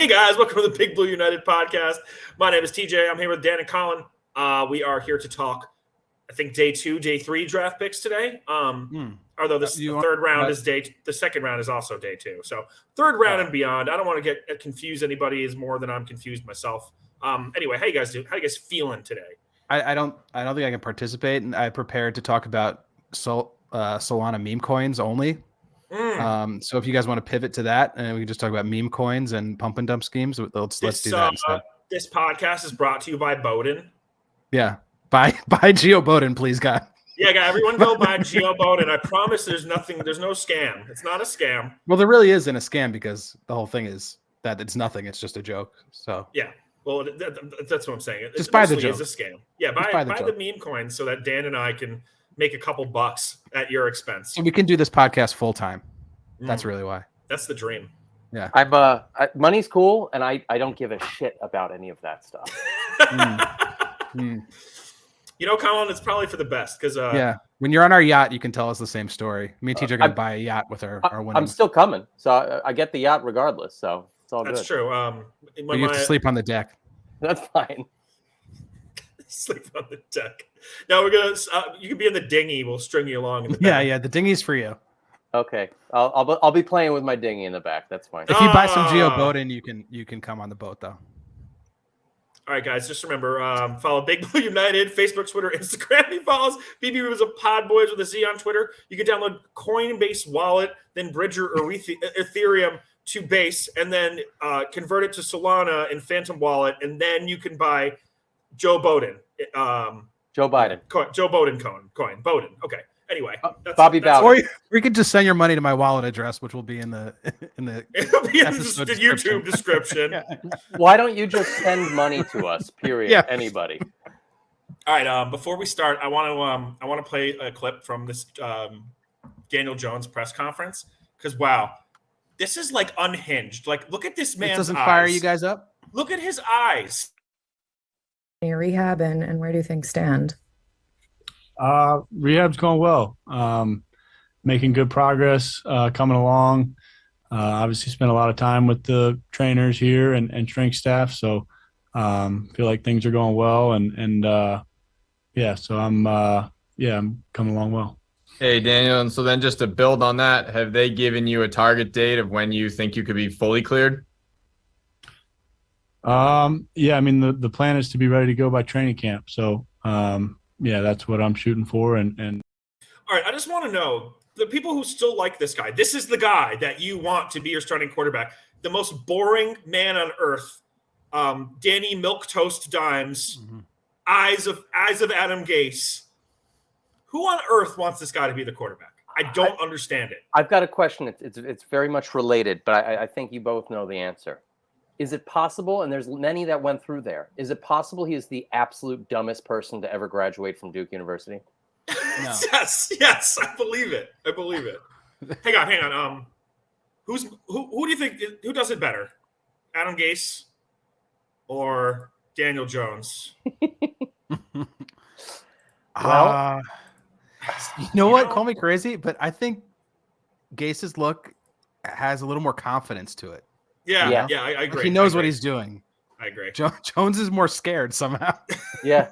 Hey guys, welcome to the Big Blue United podcast. My name is TJ. I'm here with Dan and Colin. We are here to talk, I think, day 2, day 3 draft picks today. Although the third round is the second round is also day 2. So third round and beyond. I don't want to get confuse anybody is more than I'm confused myself. Anyway, how you guys feeling today? I don't think I can participate, and I prepared to talk about Solana meme coins only. So if you guys want to pivot to that, and we can just talk about meme coins and pump and dump schemes, let's do that instead. This podcast is brought to you by Bowden. Yeah, buy Geo Bowden, please, God. Yeah, guys, everyone go buy Geo Bowden. I promise there's no scam. It's not a scam. Well, there really isn't a scam because the whole thing is that it's nothing. It's just a joke. So yeah, well, that's what I'm saying. Just buy the joke. It's a scam. Yeah, buy the meme coins so that Dan and I can make a couple bucks at your expense. So we can do this podcast full time. That's really why. That's the dream. Yeah. Money's cool, and I don't give a shit about any of that stuff. You know, Colin, it's probably for the best because when you're on our yacht, you can tell us the same story. Me and TJ are gonna buy a yacht with our winnings. I'm still coming, so I get the yacht regardless. So it's all good. That's true. You have to sleep on the deck. That's fine. Sleep on the deck. No, we're gonna. You can be in the dinghy. We'll string you along. In the back. Yeah. The dinghy's for you. Okay, I'll be playing with my dinghy in the back. That's fine. If you buy some Geo Bowden, you can come on the boat though. All right, guys, just remember, follow Big Blue United, Facebook, Twitter, Instagram. He follows BB was a Pod Boys with a Z on Twitter. You can download Coinbase Wallet, then Bridger or Ethereum to Base, and then convert it to Solana and Phantom Wallet, and then you can buy Joe Bowden. Joe Biden. Joe Bowden coin. Bowden. Okay. Anyway, Bobby Bowden. Or you could just send your money to my wallet address, which will be in the It'll be in the YouTube description. Yeah. Why don't you just send money to us? Period. Yeah. Anybody. All right. Before we start, I want to play a clip from this Daniel Jones press conference because wow, this is like unhinged. Like, look at this man's eyes. It doesn't fire you guys up. Look at his eyes. Rehab and where do things stand? Rehab's going well. Making good progress, coming along. Obviously spent a lot of time with the trainers here and strength staff. So, feel like things are going well so I'm coming along well. Hey, Daniel. And so then just to build on that, have they given you a target date of when you think you could be fully cleared? I mean, the plan is to be ready to go by training camp. So, that's what I'm shooting for. And all right, I just want to know the people who still like this guy. This is the guy that you want to be your starting quarterback. The most boring man on earth. Danny Milquetoast Dimes, eyes of Adam Gase. Who on earth wants this guy to be the quarterback? I don't understand it. I've got a question. It's very much related, but I think you both know the answer. Is it possible, and there's many that went through there, is it possible he is the absolute dumbest person to ever graduate from Duke University? No. Yes, I believe it. Hang on. Who do you think, who does it better? Adam Gase or Daniel Jones? Well, you know what? Call me crazy, but I think Gase's look has a little more confidence to it. Yeah, I agree. Like he knows what he's doing. I agree. Jones is more scared somehow. Yeah.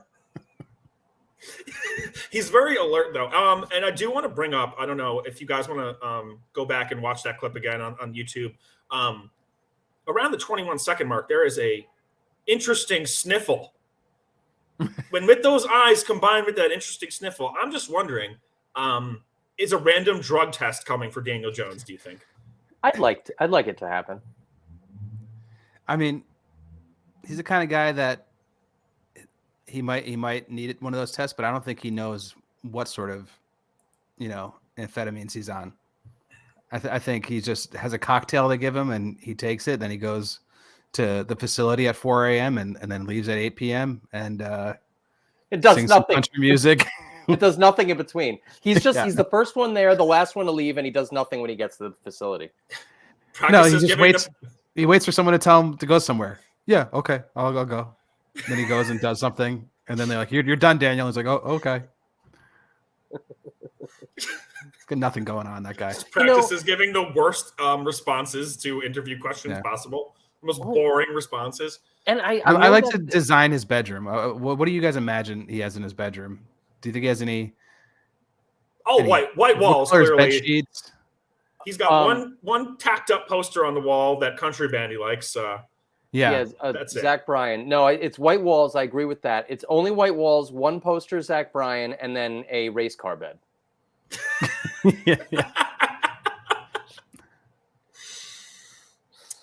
He's very alert, though. And I do want to bring up, I don't know if you guys want to go back and watch that clip again on YouTube. Around the 21-second mark, there is a interesting sniffle. When with those eyes combined with that interesting sniffle, I'm just wondering, is a random drug test coming for Daniel Jones, do you think? I'd like it to happen. I mean, he's the kind of guy that he might need one of those tests, but I don't think he knows what sort of, amphetamines he's on. I think he just has a cocktail they give him and he takes it. Then he goes to the facility at 4 a.m. and then leaves at 8 p.m. and it does sings nothing. Some country music. It does nothing in between. He's the first one there, the last one to leave, and he does nothing when he gets to the facility. No, he just waits. He waits for someone to tell him to go somewhere. Yeah, okay, I'll go. Then he goes and does something, and then they're like, "You're done, Daniel." He's like, "Oh, okay." He's got nothing going on. That guy practices giving the worst responses to interview questions possible. most boring responses. And I I know like that- to design his bedroom. What do you guys imagine he has in his bedroom? Do you think he has any? Oh, any white what walls, color is bed clearly. sheets? He's got one tacked up poster on the wall, that country band he likes. Yeah. That's it. Zach Bryan. No, it's white walls. I agree with that. It's only white walls, one poster, Zach Bryan, and then a race car bed. Yeah.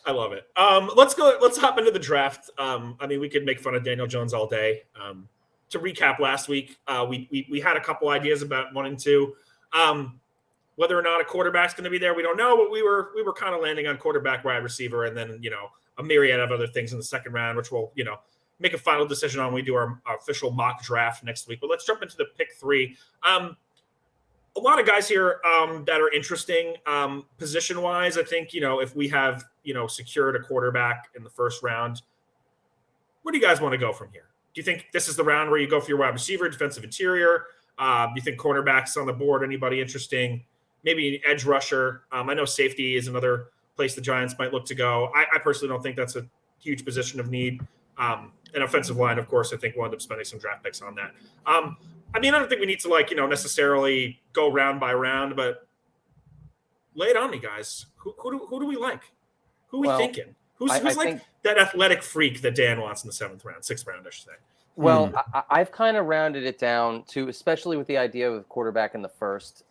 I love it. Let's hop into the draft. I mean, we could make fun of Daniel Jones all day. To recap last week, we had a couple ideas about 1 and 2. Whether or not a quarterback's going to be there, we don't know. But we were kind of landing on quarterback, wide receiver, and then a myriad of other things in the second round, which we'll make a final decision on when we do our official mock draft next week. But let's jump into the pick 3. A lot of guys here that are interesting position wise. I think if we have secured a quarterback in the first round, where do you guys want to go from here? Do you think this is the round where you go for your wide receiver, defensive interior? Do you think cornerbacks on the board? Anybody interesting? Maybe an edge rusher. I know safety is another place the Giants might look to go. I personally don't think that's a huge position of need. An offensive line, of course, I think we'll end up spending some draft picks on that. I mean, I don't think we need to necessarily go round by round, but lay it on me, guys. Who do we like? Who are we thinking? Who's like that athletic freak that Dan wants in the 6th round, I should say? Well, I've kind of rounded it down to, especially with the idea of quarterback in the first.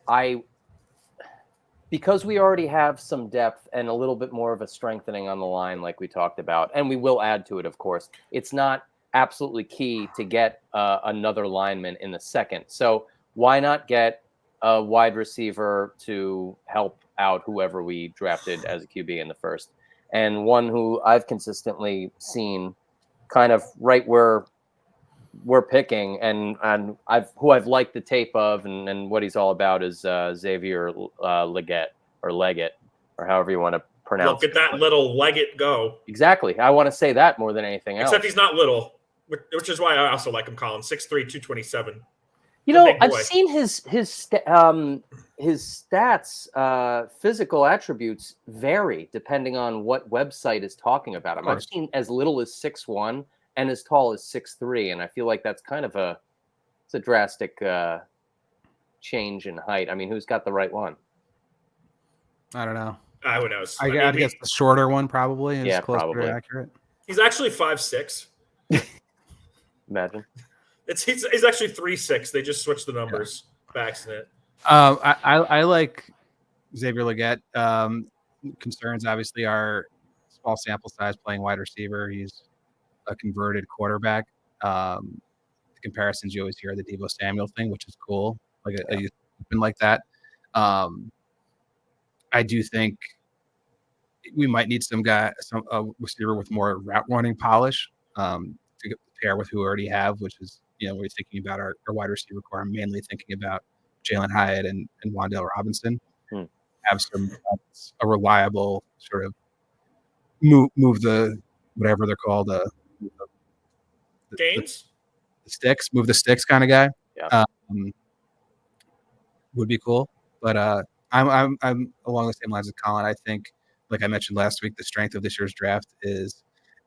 Because we already have some depth and a little bit more of a strengthening on the line, like we talked about, and we will add to it, of course. It's not absolutely key to get another lineman in the second. So why not get a wide receiver to help out whoever we drafted as a QB in the first? And one who I've consistently seen kind of right where we're picking and I've liked the tape of and what he's all about is Xavier Leggett or however you want to pronounce it. Look at that little Leggett go. Exactly. I want to say that more than anything else. Except he's not little, which is why I also like him, Colin. 6'3", 227. I've seen his stats, physical attributes vary depending on what website is talking about him. I've seen as little as 6'1" and as tall as 6'3", and I feel like that's kind of a drastic change in height. I mean, who's got the right one? I don't know. Who knows? I guess the shorter one probably is closer probably to accurate. He's actually 5'6". Imagine. He's actually 3'6". They just switched the numbers by accident. I like Xavier Leggett. Concerns obviously are small sample size playing wide receiver. He's a converted quarterback. The comparisons you always hear, the Deebo Samuel thing, which is cool. Like a like that. I do think we might need a receiver with more route running polish to pair with who we already have, which is, we're thinking about our wide receiver core. I'm mainly thinking about Jalen Hyatt and Wan'Dale Robinson. Have a reliable sort of move the whatever they're called, the Gains? The sticks, move the sticks kind of guy. Yeah. Would be cool, but I'm along the same lines as Colin. I think, like I mentioned last week, the strength of this year's draft is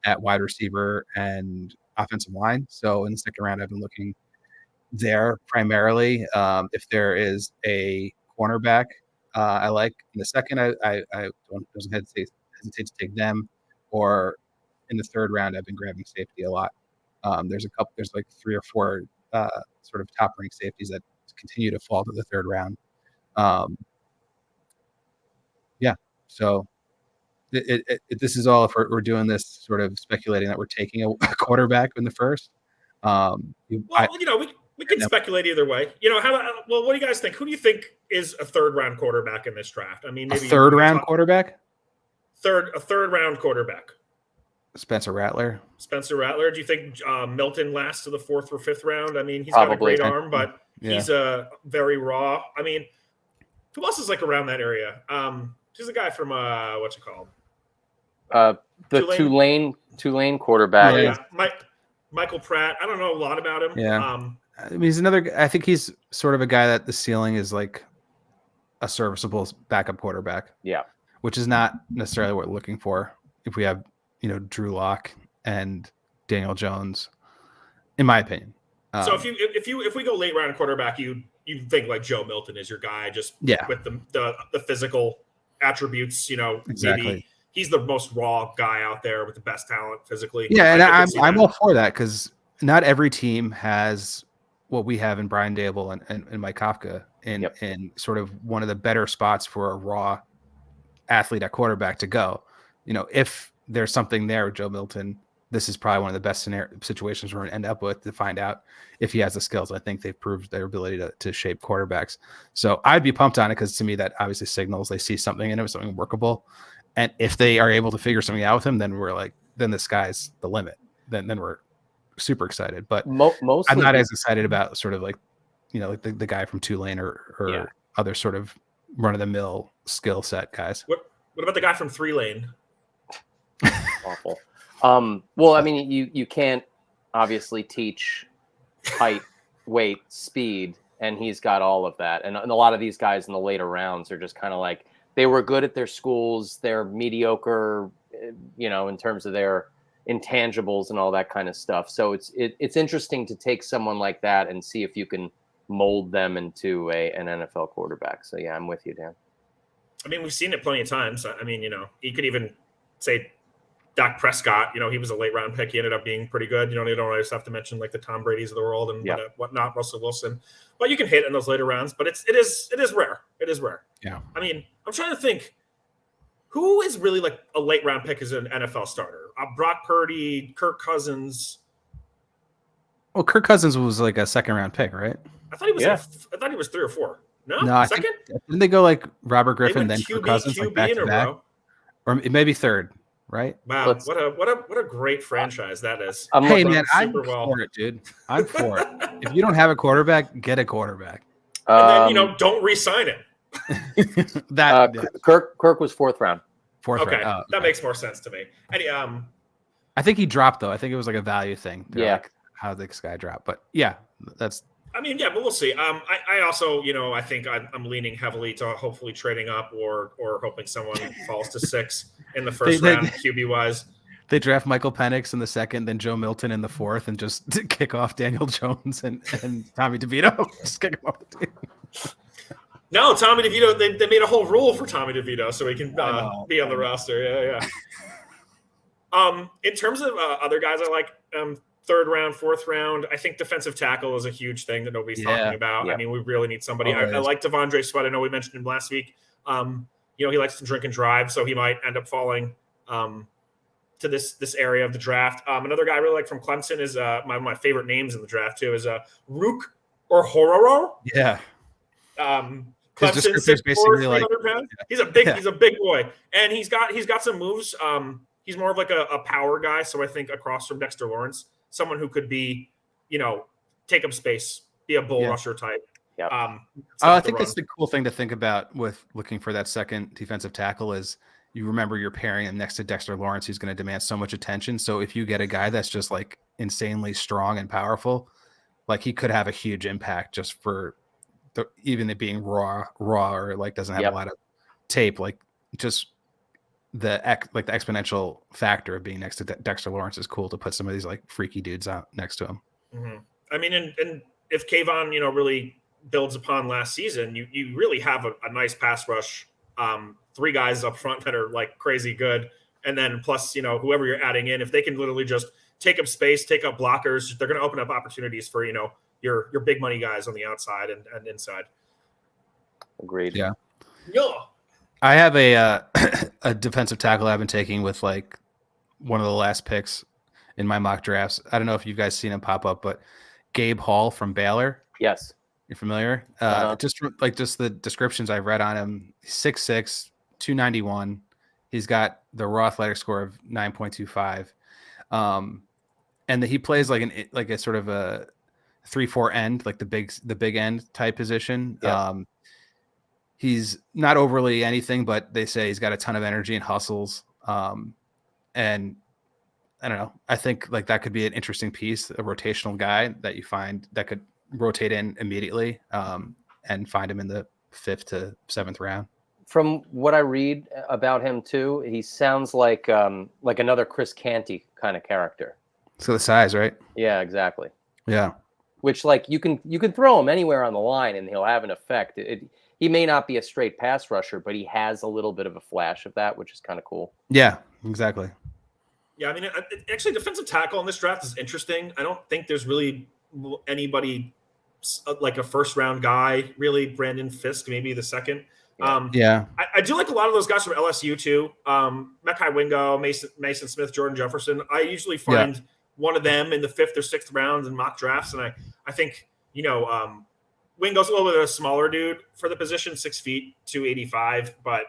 at wide receiver and offensive line. So in the second round, I've been looking there primarily. If there is a cornerback I like in the second, I don't hesitate to take them. Or in the third round, I've been grabbing safety a lot. There's like 3 or 4 sort of top ranked safeties that continue to fall to the third round. So this is all if we're doing this sort of speculating that we're taking a quarterback in the first. We can speculate either way. What do you guys think? Who do you think is a third round quarterback in this draft? I mean, maybe a third round quarterback. A third round quarterback. Spencer Rattler. Do you think Milton lasts to the 4th or 5th round? I mean, he's Probably. got a great arm, but he's very raw. I mean, who else is like around that area? Who's the guy from what's it called? The Tulane quarterback. Yeah, Michael Pratt. I don't know a lot about him. Yeah. I mean, he's another. I think he's sort of a guy that the ceiling is like a serviceable backup quarterback. Yeah. Which is not necessarily what we're looking for if we have Drew Lock and Daniel Jones, in my opinion. So if we go late round quarterback, you think like Joe Milton is your guy, just Yeah. with the physical attributes. Exactly. Maybe he's the most raw guy out there with the best talent physically. Yeah, and I could see I'm that. all for that because not every team has what we have in Brian Dable and Mike Kafka in sort of one of the better spots for a raw athlete at quarterback to go. If there's something there with Joe Milton, this is probably one of the best situations we're going to end up with to find out if he has the skills. I think they've proved their ability to shape quarterbacks. So I'd be pumped on it because to me that obviously signals they see something in him, something workable. And if they are able to figure something out with him, then then the sky's the limit. Then we're super excited. But Mostly, I'm not as excited about sort of like the guy from Tulane or other sort of run of the mill skill set guys. What about the guy from 3 Lane? awful. Well, I mean, you can't obviously teach height, weight, speed, and he's got all of that. And a lot of these guys in the later rounds are just kind of like, they were good at their schools, they're mediocre, in terms of their intangibles and all that kind of stuff. So it's interesting to take someone like that and see if you can mold them into an NFL quarterback. So yeah, I'm with you, Dan. I mean, we've seen it plenty of times. I mean, you could even say Dak Prescott, he was a late round pick. He ended up being pretty good. You don't always have to mention like the Tom Brady's of the world and whatnot, Russell Wilson. But you can hit in those later rounds. But it is rare. It is rare. Yeah. I mean, I'm trying to think who is really like a late round pick as an NFL starter. Brock Purdy, Kirk Cousins. Well, Kirk Cousins was like a second round pick, right? I thought he was. I thought he was 3 or 4. No, I second. Didn't they go like Robert Griffin, then QB, Kirk Cousins, like back in to a back? row. Or maybe third, right? Wow, what a great franchise that is. Hey man, I'm well. for it, dude. I'm for it. If you don't have a quarterback, get a quarterback. And then don't re-sign him. Kirk was 4th round. Okay, round. That makes more sense to me. And I think he dropped though. I think it was like a value thing. Like how this guy dropped, but yeah, that's. I mean, yeah, but we'll see. I also, I think I'm leaning heavily to hopefully trading up or hoping someone falls to 6 in the first round, QB wise. They draft Michael Penix in the 2nd, then Joe Milton in the 4th, and just kick off Daniel Jones and Tommy DeVito. Just kick him off the team. No, Tommy DeVito. They made a whole rule for Tommy DeVito so he can be on the roster. Yeah. In terms of other guys, I like 3rd round, 4th round. I think defensive tackle is a huge thing that nobody's talking about. Yeah. I mean, we really need somebody. I like Devondre Sweat. I know we mentioned him last week. He likes to drink and drive, so he might end up falling to this area of the draft. Another guy I really like from Clemson is one of my favorite names in the draft too is Rook or Hororo. Yeah. Clemson 6'4", 300 pounds. He's a big boy, and he's got some moves. He's more of like a power guy, so I think across from Dexter Lawrence, someone who could be, take up space, be a bull rusher type. Yeah. I think that's the cool thing to think about with looking for that second defensive tackle is you remember you're pairing him next to Dexter Lawrence, who's going to demand so much attention. So if you get a guy that's just like insanely strong and powerful, like he could have a huge impact just for even it being raw or like doesn't have a lot of tape, like just the exponential factor of being next to Dexter Lawrence is cool to put some of these like freaky dudes out next to him. Mm-hmm. I mean, and if Kayvon, really builds upon last season, you really have a nice pass rush. 3 guys up front that are like crazy good. And then plus, whoever you're adding in, if they can literally just take up space, take up blockers, they're going to open up opportunities for, your big money guys on the outside and inside. Agreed. Yeah. Yeah. I have a defensive tackle I've been taking with like one of the last picks in my mock drafts. I don't know if you guys seen him pop up, but Gabe Hall from Baylor. Yes. You're familiar? Just the descriptions I've read on him. 6'6", 291. He's got the raw athletic score of 9.25. And he plays like a sort of a 3-4 end, like the big end type position. Yeah. He's not overly anything, but they say he's got a ton of energy and hustles. And I don't know. I think like that could be an interesting piece, a rotational guy that you find that could rotate in immediately and find him in the 5th to 7th round. from what I read about him too, he sounds like another Chris Canty kind of character. So the size, right? Yeah, exactly. Yeah. Which like you can throw him anywhere on the line and he'll have an effect. He may not be a straight pass rusher, but he has a little bit of a flash of that, which is kind of cool. Yeah, exactly. Yeah, I mean, actually, defensive tackle in this draft is interesting. I don't think there's really anybody like a first round guy, really. Brandon Fisk, maybe the second. Yeah. I do like a lot of those guys from LSU too. Mekhi Wingo, Mason Smith, Jordan Jefferson. I usually find one of them in the 5th or 6th rounds in mock drafts, and I think Wingo's a little bit of a smaller dude for the position, 6 feet, 285, but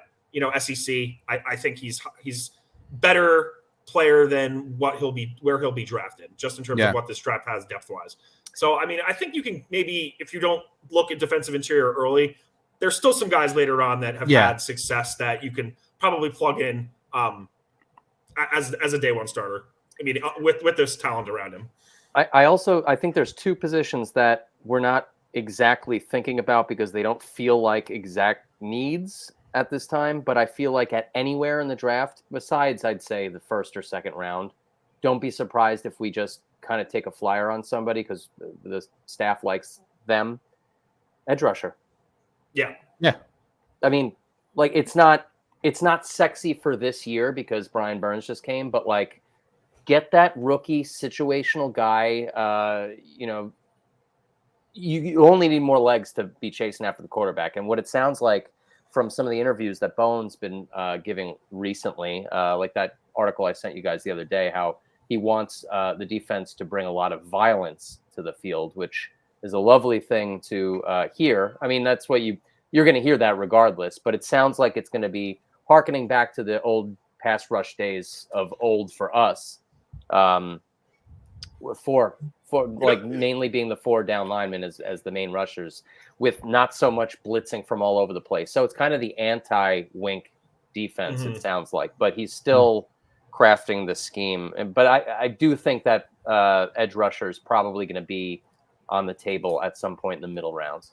SEC. I think he's better player than where he'll be drafted, just in terms of what this draft has depth wise. So I mean, I think you can maybe, if you don't look at defensive interior early, there's still some guys later on that have had success that you can probably plug in as a day one starter. I mean, with this talent around him. I think there's 2 positions that we're not exactly thinking about because they don't feel like exact needs at this time, but I feel like at anywhere in the draft, besides I'd say the 1st or 2nd round, don't be surprised if we just kind of take a flyer on somebody because the staff likes them. Edge rusher. Yeah. I mean, like it's not sexy for this year because Brian Burns just came, but like get that rookie situational guy. You only need more legs to be chasing after the quarterback. And what it sounds like from some of the interviews that Bone's been giving recently, like that article I sent you guys the other day, how he wants the defense to bring a lot of violence to the field, which is a lovely thing to hear. I mean, that's what you're going to hear that regardless, but it sounds like it's going to be hearkening back to the old pass rush days of old for us. For like mainly being the 4 down linemen as the main rushers with not so much blitzing from all over the place. So it's kind of the anti-Wink defense, it sounds like, but he's still crafting the scheme. But I do think that edge rusher is probably going to be on the table at some point in the middle rounds.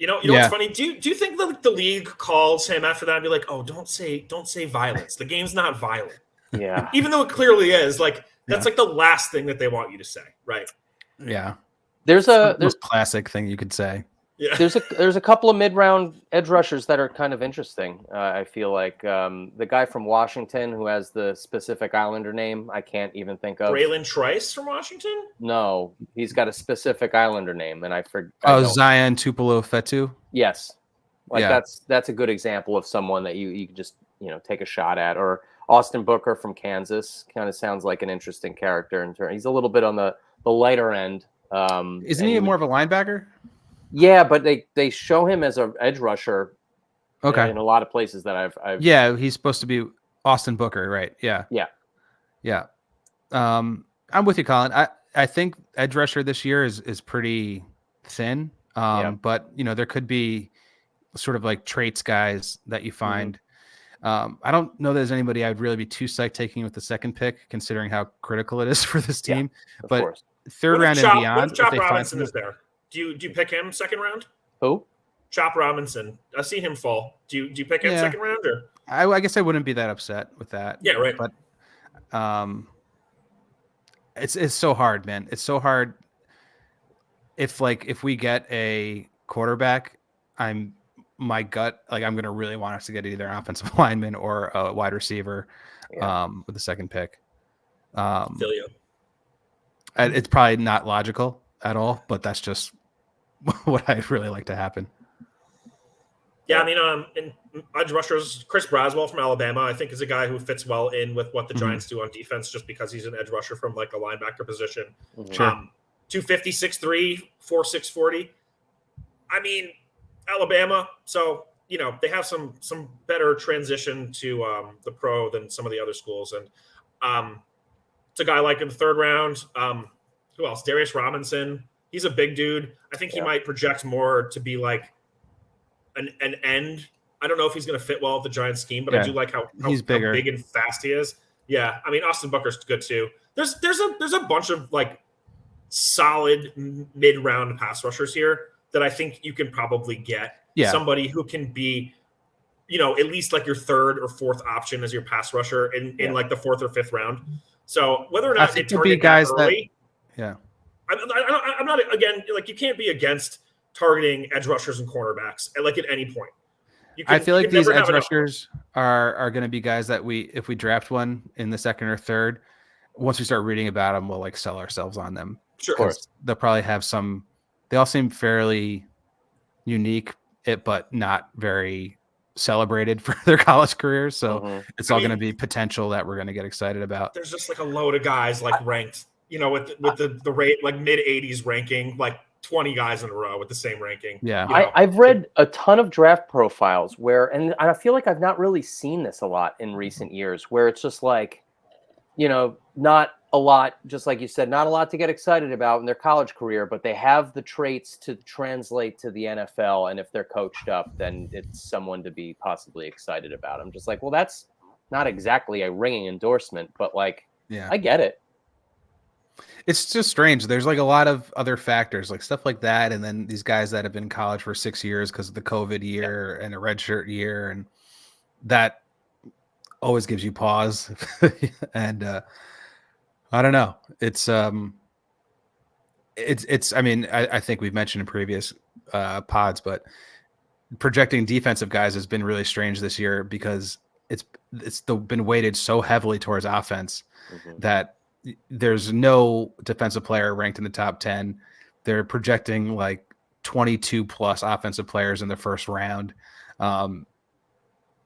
What's funny? Do you think the league calls him after that and be like, "Oh, don't say violence. The game's not violent." Yeah. Even though it clearly is. Like that's like the last thing that they want you to say, right? Yeah. There's the most classic thing you could say. Yeah. There's a couple of mid-round edge rushers that are kind of interesting. I feel like the guy from Washington who has the specific Islander name, I can't even think of. Braylon Trice from Washington? No, he's got a specific Islander name, and I forget. Zion Tupelo-Fetu. Yes, that's a good example of someone that you can just take a shot at. Or Austin Booker from Kansas kind of sounds like an interesting character. He's a little bit on the lighter end. Isn't he more of a linebacker? Yeah, but they show him as an edge rusher. Okay. In a lot of places that I've Yeah, he's supposed to be Austin Booker, right? Yeah. I'm with you, Colin. I think edge rusher this year is pretty thin. But there could be sort of like traits guys that you find. I don't know that there's anybody I would really be too psyched taking with the 2nd pick, considering how critical it is for this team. But of course. 3rd round and beyond. What if Chop Robinson is there? Do you pick him 2nd round? Who? Chop Robinson. I've seen him fall. Do you pick him 2nd round or? I guess I wouldn't be that upset with that. Yeah, right. But it's so hard, man. It's so hard. If we get a quarterback, my gut, like I'm gonna really want us to get either an offensive lineman or a wide receiver with the 2nd pick. Feel you. It's probably not logical at all, but that's just what I'd really like to happen. Yeah, I mean, in edge rushers, Chris Braswell from Alabama, I think is a guy who fits well in with what the Giants do on defense, just because he's an edge rusher from like a linebacker position. Sure. 250, 6'3", 4'6", 40. I mean, Alabama, so they have some better transition to the pro than some of the other schools, and it's a guy like in the 3rd round. Who else? Darius Robinson. He's a big dude. I think he might project more to be like an end. I don't know if he's going to fit well with the Giants scheme, but I do like how he's bigger, how big and fast he is. Yeah, I mean Austin Booker's good too. There's a bunch of like solid mid-round pass rushers here that I think you can probably get. Yeah. Somebody who can be at least like your third or fourth option as your pass rusher in like the fourth or fifth round. So whether or I not they think it'd be target guys that that- early, Yeah. I'm not, again, like you can't be against targeting edge rushers and cornerbacks like at any point. I feel like these never have edge enough. rushers are going to be guys that if we draft one in the second or third, once we start reading about them, we'll like sell ourselves on them. Sure. 'Cause they'll probably have they all seem fairly unique, but not very celebrated for their college careers. So it's all going to be potential that we're going to get excited about. There's just like a load of guys like ranked, with the rate like mid 80s ranking, like 20 guys in a row with the same ranking. Yeah. I've read a ton of draft profiles and I feel like I've not really seen this a lot in recent years, where it's just like, not a lot, just like you said, not a lot to get excited about in their college career, but they have the traits to translate to the NFL. And if they're coached up, then it's someone to be possibly excited about. I'm just like, well, that's not exactly a ringing endorsement, but like, Yeah, I get it. it's just strange. There's like a lot of other factors, like stuff like that. And then these guys that have been in college for 6 years because of the COVID year and a redshirt year. And that always gives you pause. And I don't know. It's I mean, I think we've mentioned in previous pods, but projecting defensive guys has been really strange this year because it's been weighted so heavily towards offense that there's no defensive player ranked in the top 10. They're projecting like 22 plus offensive players in the first round. And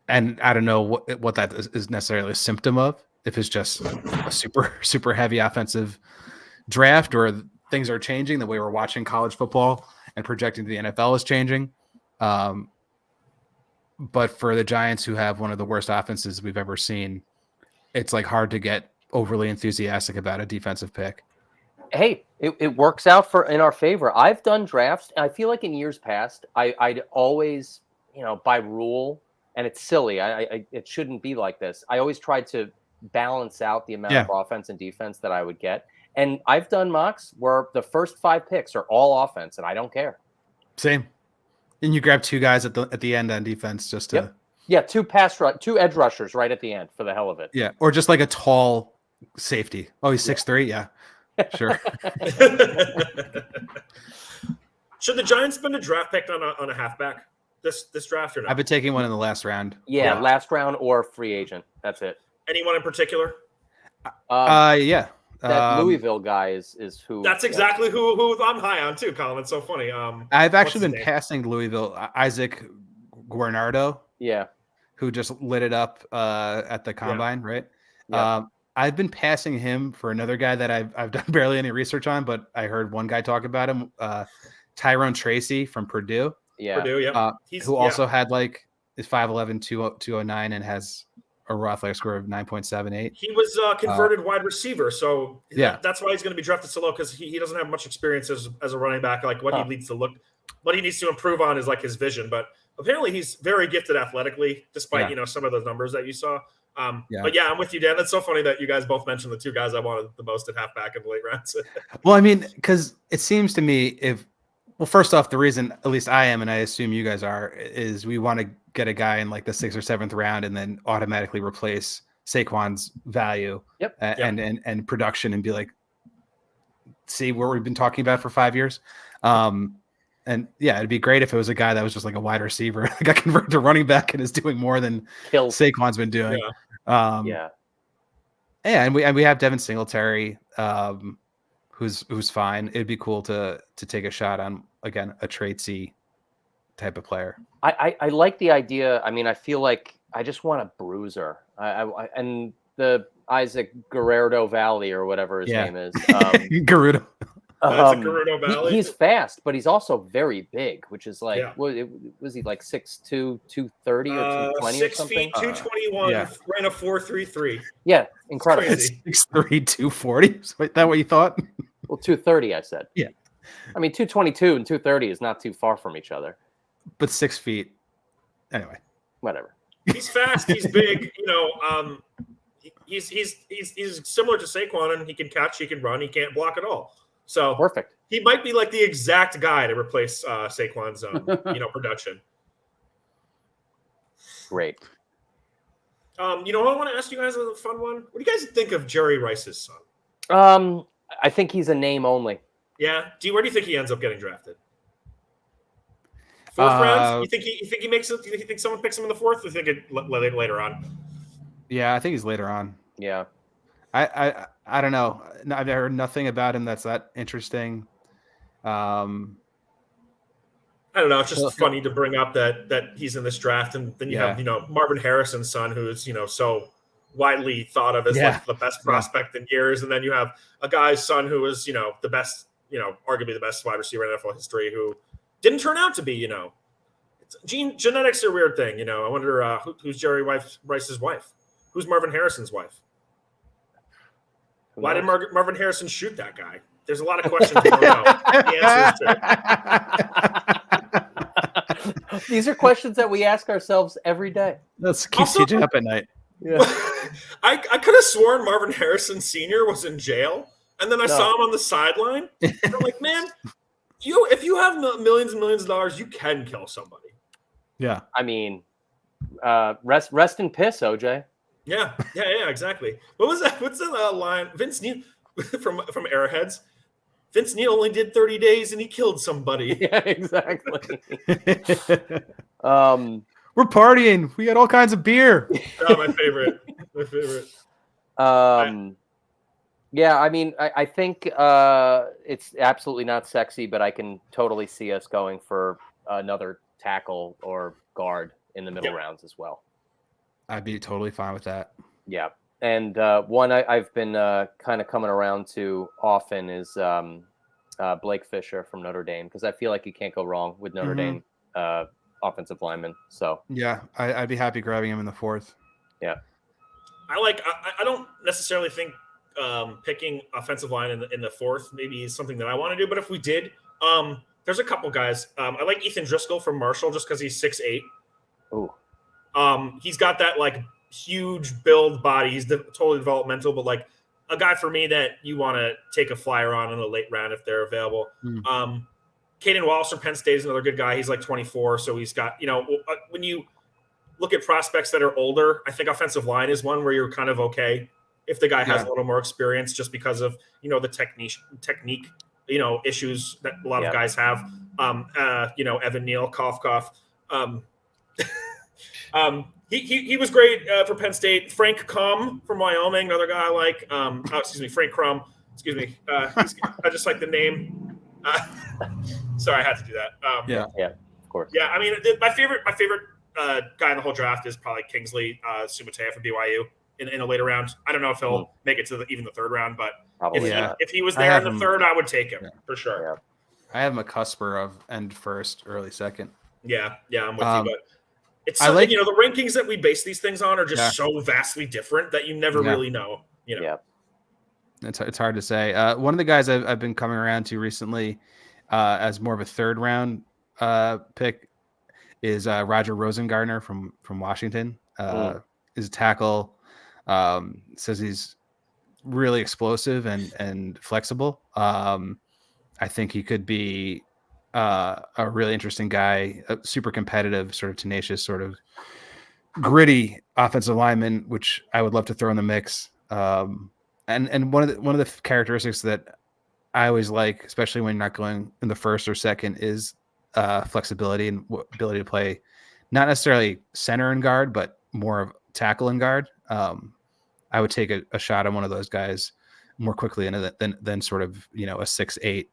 I don't know what that is necessarily a symptom of, if it's just a super, super heavy offensive draft or things are changing. The way we're watching college football and projecting the NFL is changing. But for the Giants, who have one of the worst offenses we've ever seen, it's like hard to get overly enthusiastic about a defensive pick. Hey, it works out in our favor. I've done drafts, and I feel like in years past, I'd always, by rule, and it's silly. It shouldn't be like this. I always tried to balance out the amount of offense and defense that I would get. And I've done mocks where the first 5 picks are all offense, and I don't care. Same. And you grab 2 guys at the end on defense just to. Yep. Yeah, 2 edge rushers right at the end for the hell of it. Yeah, or just like a tall safety. Oh, he's 6'3". Yeah, sure. Should the Giants spend a draft pick on a halfback this draft or not? I've been taking one in the last round. Yeah, last round or free agent. That's it. Anyone in particular? Yeah. That Louisville guy is who. That's exactly who I'm high on too, Colin. It's so funny. I've actually what's his been name? passing Louisville, Isaac Guarnardo, Yeah. who just lit it up at the combine, right? Yeah. I've been passing him for another guy that I've done barely any research on, but I heard one guy talk about him, Tyrone Tracy from Purdue. Yeah. Purdue, yeah. Who also had like is 5'11", 209 and has a raw athletic score of 9.78. He was converted wide receiver, so Yeah. that's why he's going to be drafted so low, because he doesn't have much experience as a running back. Like what he needs to improve on is like his vision, but apparently he's very gifted athletically, despite some of those numbers that you saw. But yeah, I'm with you, Dan. That's so funny that you guys both mentioned the 2 guys I wanted the most at halfback in the late rounds. Well, I mean, because it seems to me first off, the reason at least I am, and I assume you guys are, is we want to get a guy in like the 6th or 7th round and then automatically replace Saquon's value and production and be like, see what we've been talking about for 5 years. And yeah, it'd be great if it was a guy that was just like a wide receiver, got converted to running back and is doing more than Saquon's been doing. Yeah. And we have Devin Singletary, who's fine. It'd be cool to take a shot on, again, a tradesy type of player. I like the idea. I mean, I feel like I just want a bruiser. And the Isaac Guerrero Valley or whatever his name is. Garudo. Gerudo Valley. He's fast, but he's also very big, which is like, was he like 6'2", 230 or 220 or 6 something? feet, 221, ran a 4.33. Yeah, incredible. Crazy. 6'3", 240. Is that what you thought? Well, 230, I said. Yeah. I mean, 222 and 230 is not too far from each other. But 6 feet. Anyway. Whatever. He's fast. He's big. He's similar to Saquon, and he can catch. He can run. He can't block at all. So perfect. He might be like the exact guy to replace Saquon's production. Great. You know, I want to ask you guys a fun one. What do you guys think of Jerry Rice's son? I think he's a name only. Yeah. Where do you think he ends up getting drafted? Fourth round? You think he makes it? You think someone picks him in the fourth? Or you think it later on? Yeah, I think he's later on. Yeah. I don't know. I've heard nothing about him that's that interesting. I don't know. It's just funny to bring up that he's in this draft, and then you have Marvin Harrison's son, who's so widely thought of as like the best prospect in years, and then you have a guy's son who was the best, arguably the best wide receiver in NFL history, who didn't turn out to be. Genetics are a weird thing. I wonder who's Jerry Rice's wife? Who's Marvin Harrison's wife? Why did Marvin Harrison shoot that guy? There's a lot of questions we don't know the answers to. These are questions that we ask ourselves every day. That keeps teaching up at night. Yeah. I could have sworn Marvin Harrison Sr. was in jail, and then I saw him on the sideline. I'm like, man, if you have millions and millions of dollars, you can kill somebody. Yeah. I mean, rest in piss, OJ. Yeah, exactly. What was that? What's the line? Vince Neil from Airheads. Vince Neil only did 30 days and he killed somebody. Yeah, exactly. We're partying. We had all kinds of beer. Oh, my favorite. Yeah, I mean, I think it's absolutely not sexy, but I can totally see us going for another tackle or guard in the middle rounds as well. I'd be totally fine with that. Yeah. And one I've been kind of coming around to often is Blake Fisher from Notre Dame, because I feel like you can't go wrong with Notre Dame offensive lineman. So yeah, I'd be happy grabbing him in the fourth. Yeah. I don't necessarily think picking offensive line in the fourth maybe is something that I want to do, but if we did, there's a couple guys. I like Ethan Driscoll from Marshall just because he's 6'8". Ooh. He's got that like huge build body. He's totally developmental, but like a guy for me that you want to take a flyer on in the late round if they're available. Caden Wallace from Penn State is another good guy. He's like 24, so he's got when you look at prospects that are older, I think offensive line is one where you're kind of okay if the guy has a little more experience, just because of the technique issues that a lot of guys have. Evan Neal, cough. He was great for Penn State. Frank Crum from Wyoming, another guy I like. Frank Crum. Excuse me. I just like the name. Sorry, I had to do that. Yeah, of course. Yeah, I mean, my favorite guy in the whole draft is probably Kingsley Sumatea from BYU in a later round. I don't know if he'll make it to even the third round, but if he was there in the third, I would take him for sure. Yeah. I have him a cusper of end first, early second. Yeah, I'm with you, but it's I like the rankings that we base these things on are just so vastly different that you never really know. Yeah. It's hard to say. One of the guys I've been coming around to recently as more of a third round pick is Roger Rosengartner from Washington. Is a tackle. Says he's really explosive and flexible. I think he could be a really interesting guy, a super competitive, sort of tenacious, sort of gritty offensive lineman, which I would love to throw in the mix. And one of the characteristics that I always like, especially when you're not going in the first or second, is flexibility and ability to play not necessarily center and guard, but more of tackle and guard. I would take a shot on one of those guys more quickly than sort of a 6'8"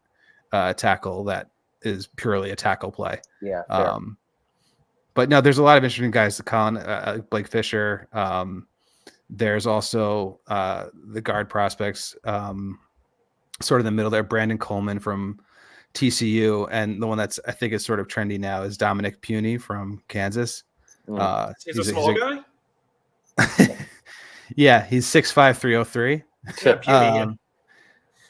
tackle that is purely a tackle play. Yeah. But no, there's a lot of interesting guys to Colin, Blake Fisher. There's also the guard prospects, sort of in the middle there, Brandon Coleman from TCU, and the one that's I think is sort of trendy now is Dominic Puny from Kansas. He's a small guy. Yeah, he's 6'5", 303. Yeah, Puny,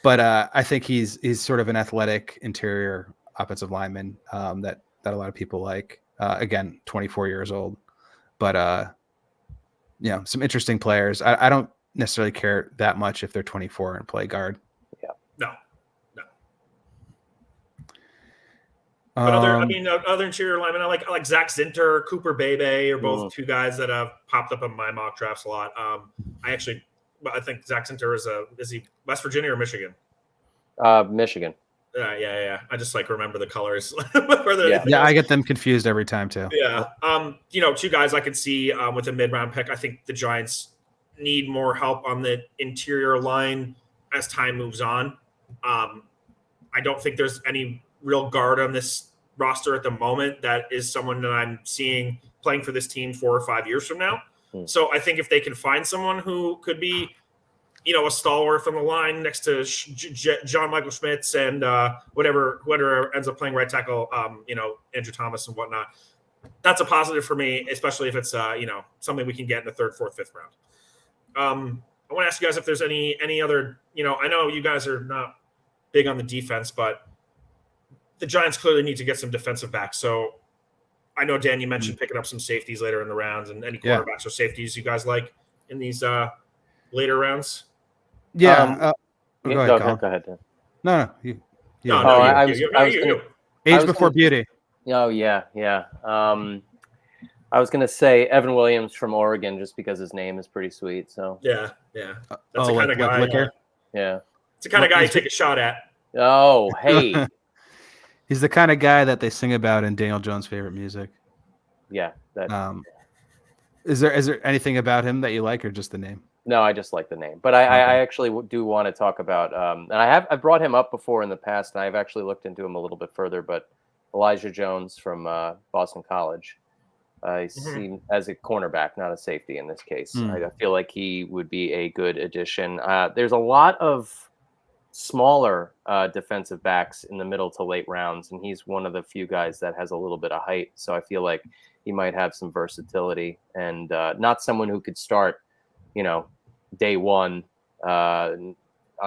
But I think he's sort of an athletic interior offensive lineman that a lot of people like. Again, 24 years old, but some interesting players. I don't necessarily care that much if they're 24 and play guard. No. But other interior linemen, I like Zach Zinter, Cooper Bebe are both two guys that have popped up in my mock drafts a lot. I think Zach Zinter is he West Virginia or Michigan? Michigan. Yeah. I just remember the colors. I get them confused every time too. Yeah. Two guys I could see with a mid-round pick. I think the Giants need more help on the interior line as time moves on. I don't think there's any real guard on this roster at the moment that is someone that I'm seeing playing for this team 4 or 5 years from now. So I think if they can find someone who could be, a stalwart on the line next to John Michael Schmitz and whoever ends up playing right tackle, Andrew Thomas and whatnot, that's a positive for me, especially if it's something we can get in the 3rd, 4th, 5th round. I want to ask you guys if there's any other, I know you guys are not big on the defense, but the Giants clearly need to get some defensive backs. So I know, Dan, you mentioned picking up some safeties later in the rounds, and any quarterbacks or safeties you guys like in these later rounds. Yeah. Go ahead, Colin. Go ahead, Dan. No, you. Age before beauty. Oh yeah. I was gonna say Evan Williams from Oregon just because his name is pretty sweet. So yeah. That's the kind of guy. Yeah. It's the kind of guy you take a shot at. Oh, hey. He's the kind of guy that they sing about in Daniel Jones' favorite music. Yeah. Is there anything about him that you like, or just the name? No, I just like the name. But I actually do want to talk about, and I brought him up before in the past, and I've actually looked into him a little bit further. But Elijah Jones from Boston College, he's seen as a cornerback, not a safety in this case. I feel like he would be a good addition. There's a lot of smaller defensive backs in the middle to late rounds, and he's one of the few guys that has a little bit of height. So I feel like he might have some versatility, and not someone who could start, day one on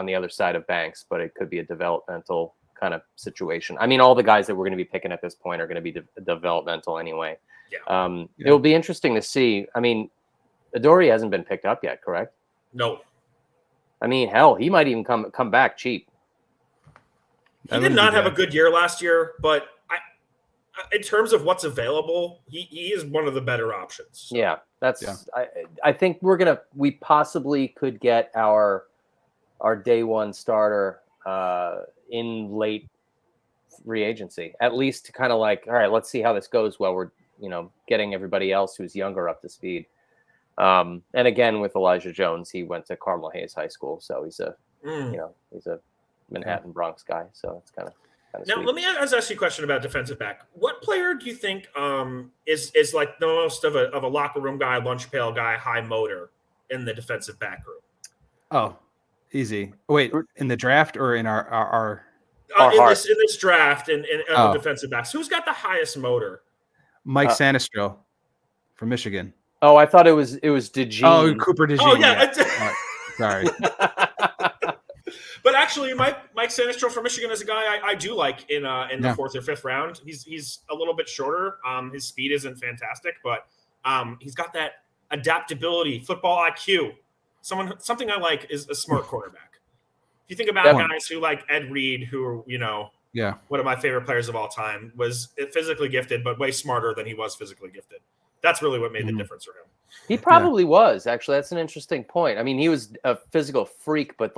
the other side of Banks, but it could be a developmental kind of situation. I mean, all the guys that we're going to be picking at this point are going to be developmental anyway. Yeah. It'll be interesting to see. I mean, Adoree hasn't been picked up yet, correct? No. I mean, hell, he might even come back cheap. He did not have a good year last year, but in terms of what's available, he is one of the better options. So. Yeah, I think we possibly could get our day one starter in late free agency, at least to kind of all right, let's see how this goes while we're getting everybody else who's younger up to speed. And again, with Elijah Jones, he went to Carmel Hayes High School, so he's a Manhattan Bronx guy. So it's kind of now. Sweet. Let me ask you a question about defensive back. What player do you think is like the most of a locker room guy, lunch pail guy, high motor in the defensive back room? Oh, easy. Wait, in the draft or in our in this draft and the defensive backs, who's got the highest motor? Mike Sanistro from Michigan. Oh, I thought it was DeJean. Oh, Cooper DeJean. Oh, yeah. Sorry. But actually, Mike Sanistro from Michigan is a guy I do like in the 4th or 5th round. He's a little bit shorter. His speed isn't fantastic, but he's got that adaptability, football IQ. Something I like is a smart quarterback. If you think about guys who like Ed Reed, who are, one of my favorite players of all time, was physically gifted, but way smarter than he was physically gifted. That's really what made the difference for him. He probably was, actually. That's an interesting point. I mean, he was a physical freak, but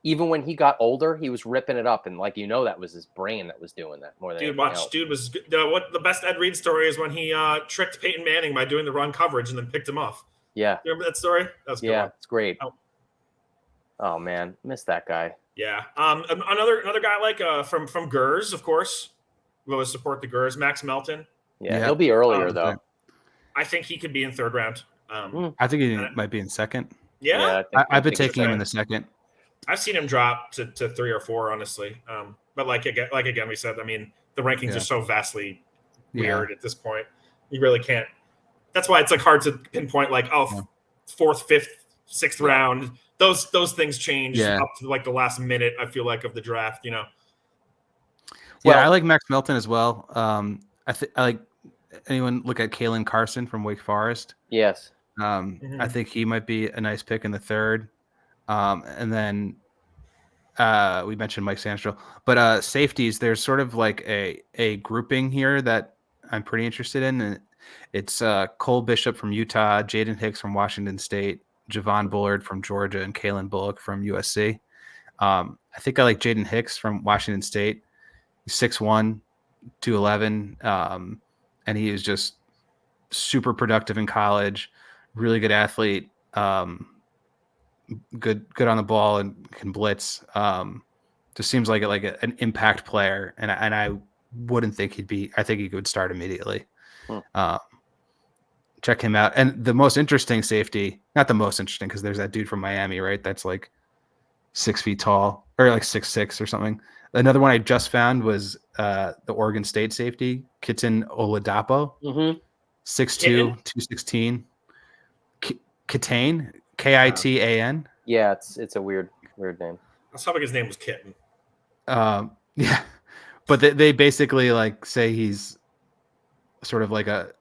even when he got older, he was ripping it up, and that was his brain that was doing that more than anything else. Dude was what the best Ed Reed story is when he tricked Peyton Manning by doing the wrong coverage and then picked him off. Yeah, you remember that story? That's it's great. Oh man, missed that guy. Yeah. Another guy like from Gers, of course. We always support the Gers. Max Melton. Yeah, he'll be earlier though. I think he could be in 3rd round. I think he might be in 2nd. Yeah, I've been taking him in the 2nd. I've seen him drop to 3 or 4, honestly. But like again, we said, I mean, the rankings are so vastly weird at this point. You really can't. That's why it's hard to pinpoint 4th, 5th, 6th round. Those things change up to the last minute. I feel like of the draft. Yeah, I like Max Melton as well. I like. Anyone look at Kalen Carson from Wake Forest? Yes. I think he might be a nice pick in the 3rd. And then We mentioned Mike Sandstrom, but safeties, there's sort of like a grouping here that I'm pretty interested in. And it's Cole Bishop from Utah, Jaden Hicks from Washington State, Javon Bullard from Georgia, and Kalen Bullock from USC. I think I like Jaden Hicks from Washington State. He's 6'1", 211, and he is just super productive in college, really good athlete, good on the ball and can blitz. Just seems like an impact player, and I wouldn't think he'd be. I think he could start immediately. Check him out. And the most interesting safety, not the most interesting, because there's that dude from Miami, right? That's like 6 feet tall, or like 6'6" or something. Another one I just found was the Oregon State safety, Kitten Oladapo, 6'2", 216. Kitane, Kitan. Yeah, it's a weird name. I was hoping his name was Kitten. Yeah, but they basically like say he's sort of like a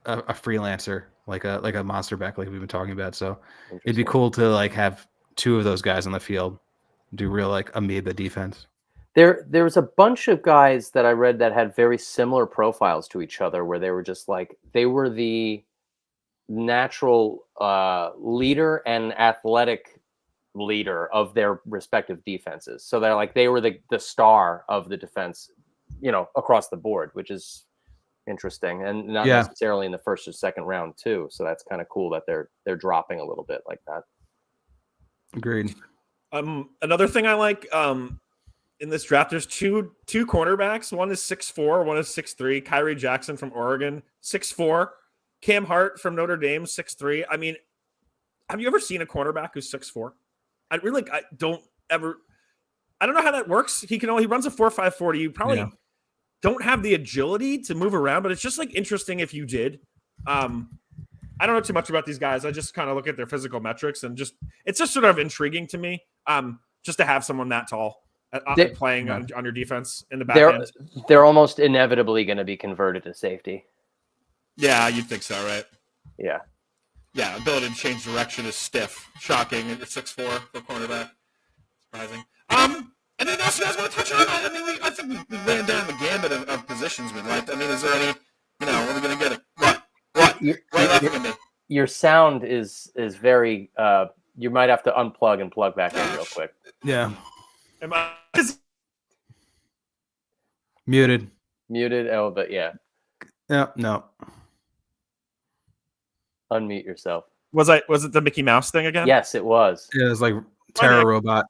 freelancer, like a monster back, like we've been talking about. So it'd be cool to like have two of those guys on the field, do real like amoeba defense. There was a bunch of guys that I read that had very similar profiles to each other, where they were just like they were the natural leader and athletic leader of their respective defenses. So they're like they were the star of the defense, across the board, which is interesting, and not necessarily in the first or second round too. So that's kind of cool that they're dropping a little bit like that. Agreed. Another thing I like in this draft, there's two cornerbacks. One is 6'4", one is 6'3". Kyrie Jackson from Oregon, 6'4". Cam Hart from Notre Dame, 6'3". I mean, have you ever seen a cornerback who's 6'4"? I don't know how that works. He runs a 4.5 40. You probably don't have the agility to move around, but it's just like interesting if you did. I don't know too much about these guys. I just kind of look at their physical metrics and it's just sort of intriguing to me. Just to have someone that tall playing on your defense in the back end. They're almost inevitably going to be converted to safety. Yeah, you'd think so, right? Yeah. Yeah, ability to change direction is stiff. Shocking. And 6'4" for cornerback. Surprising. Anything else you guys want to touch on? I mean, I think we ran down the gambit of positions we liked. I mean, is there any, are we going to get it? What? What are you laughing at me? Your sound is very, you might have to unplug and plug back in real quick. Yeah. Am I Muted? Oh, but yeah. No. Unmute yourself. Was it the Mickey Mouse thing again? Yes, it was. It was like Terror Robot.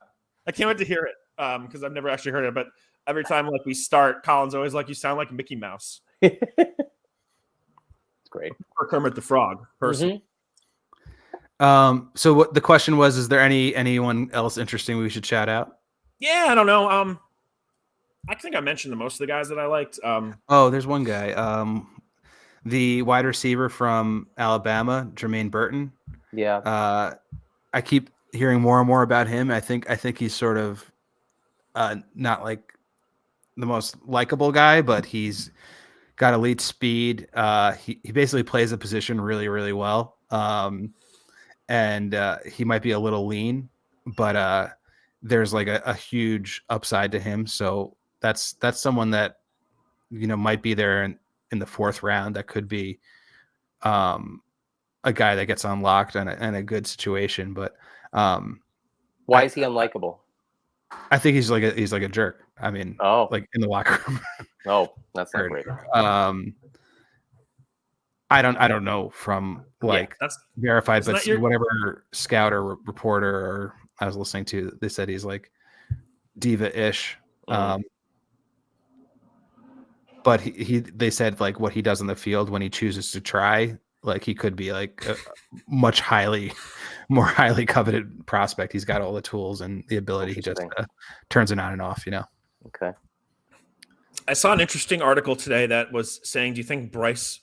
I can't wait to hear it because I've never actually heard it. But every time we start, Colin's always like, "You sound like Mickey Mouse." It's great. Or Kermit the Frog, person. Mm-hmm. So what the question was? Is there anyone else interesting we should shout out? Yeah, I don't know. I think I mentioned most of the guys that I liked. There's one guy. The wide receiver from Alabama, Jermaine Burton. Yeah. I keep hearing more and more about him. I think he's sort of not like the most likable guy, but he's got elite speed. He basically plays the position really, really well. And he might be a little lean, but there's like a huge upside to him. So that's someone that might be there in the fourth round. That could be a guy that gets unlocked in a good situation. But why is he unlikable? I think he's like a jerk. I mean, like in the locker room. Oh, that's not great. I don't know from that's verified, but whatever scout or reporter or I was listening to, they said he's like diva-ish. But they said like what he does in the field when he chooses to try, like he could be like a much more highly coveted prospect. He's got all the tools and the ability. He just turns it on and off, Okay. I saw an interesting article today that was saying, do you think Bryce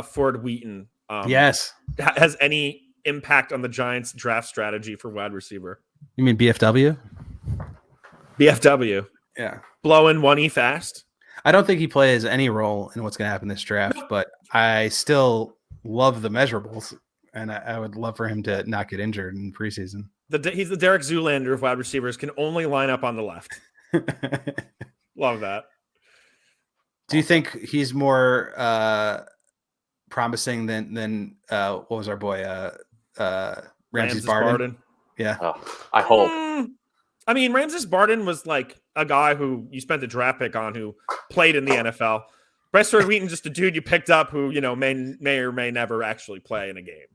Ford Wheaton yes has any impact on the Giants draft strategy for wide receiver? You mean BFW? BFW. Yeah. Blowing 1E fast. I don't think he plays any role in what's going to happen this draft, but I still love the measurables, and I would love for him to not get injured in preseason. He's the Derek Zoolander of wide receivers. Can only line up on the left. Love that. Do you think he's more promising than what was our boy Ramses Barden? Yeah. Oh, I hope. I mean, Ramses Barden was like a guy who you spent a draft pick on who played in the NFL. Brestford Wheaton, just a dude you picked up who, may or may never actually play in a game.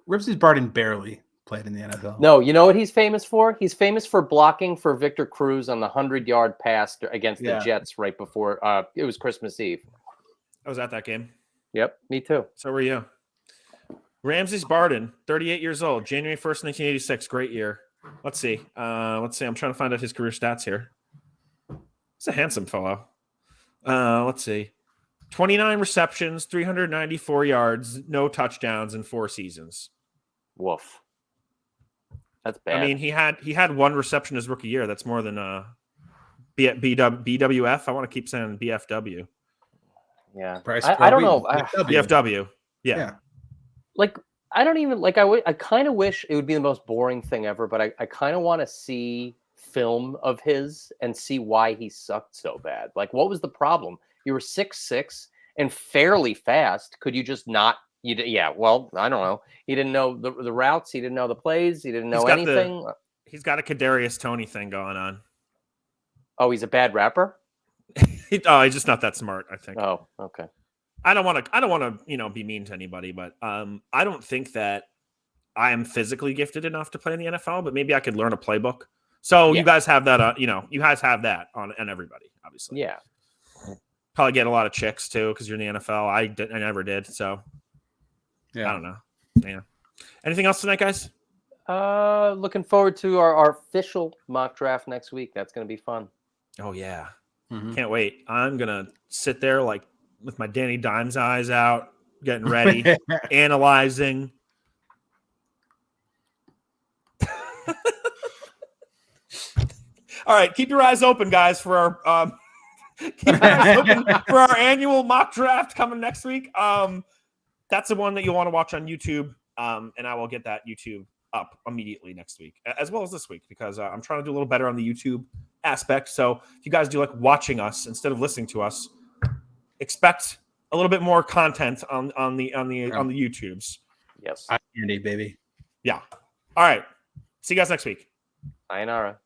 Ramses Barden barely played in the NFL. No, you know what he's famous for? He's famous for blocking for Victor Cruz on the 100-yard pass against the Jets right before it was Christmas Eve. I was at that game. Yep, me too. So were you. Ramses Barden, 38 years old, January 1st, 1986. Great year. Let's see. I'm trying to find out his career stats here. He's a handsome fellow. Let's see. 29 receptions, 394 yards, no touchdowns in 4 seasons. Woof. That's bad. I mean, he had 1 reception his rookie year. That's more than BWF. I want to keep saying BFW. Yeah. Bryce I don't know. BFW. Yeah. Like, I don't even like. I kind of wish it would be the most boring thing ever, but I kind of want to see film of his and see why he sucked so bad. Like, what was the problem? You were 6'6" and fairly fast. Could you just not? Yeah. Well, I don't know. He didn't know the routes. He didn't know the plays. He didn't know anything. He's got a Kadarius Toney thing going on. Oh, he's a bad rapper. He's just not that smart, I think. Oh, okay. I don't want to, be mean to anybody, but I don't think that I am physically gifted enough to play in the NFL. But maybe I could learn a playbook. So you guys have that, you guys have that on everybody, obviously. Yeah. Probably get a lot of chicks too because you're in the NFL. I never did, so I don't know. Yeah. Anything else tonight, guys? Looking forward to our official mock draft next week. That's going to be fun. Oh yeah, Mhm. Can't wait. I'm gonna sit there like with my Danny Dimes eyes out, getting ready, analyzing. All right, keep your eyes open, guys, for our keep your eyes open for our annual mock draft coming next week. That's the one that you'll want to watch on YouTube, and I will get that YouTube up immediately next week, as well as this week, because I'm trying to do a little better on the YouTube aspect. So if you guys do like watching us instead of listening to us, expect a little bit more content on the YouTubes. Yes. Unity, baby. Yeah. All right. See you guys next week. Sayonara.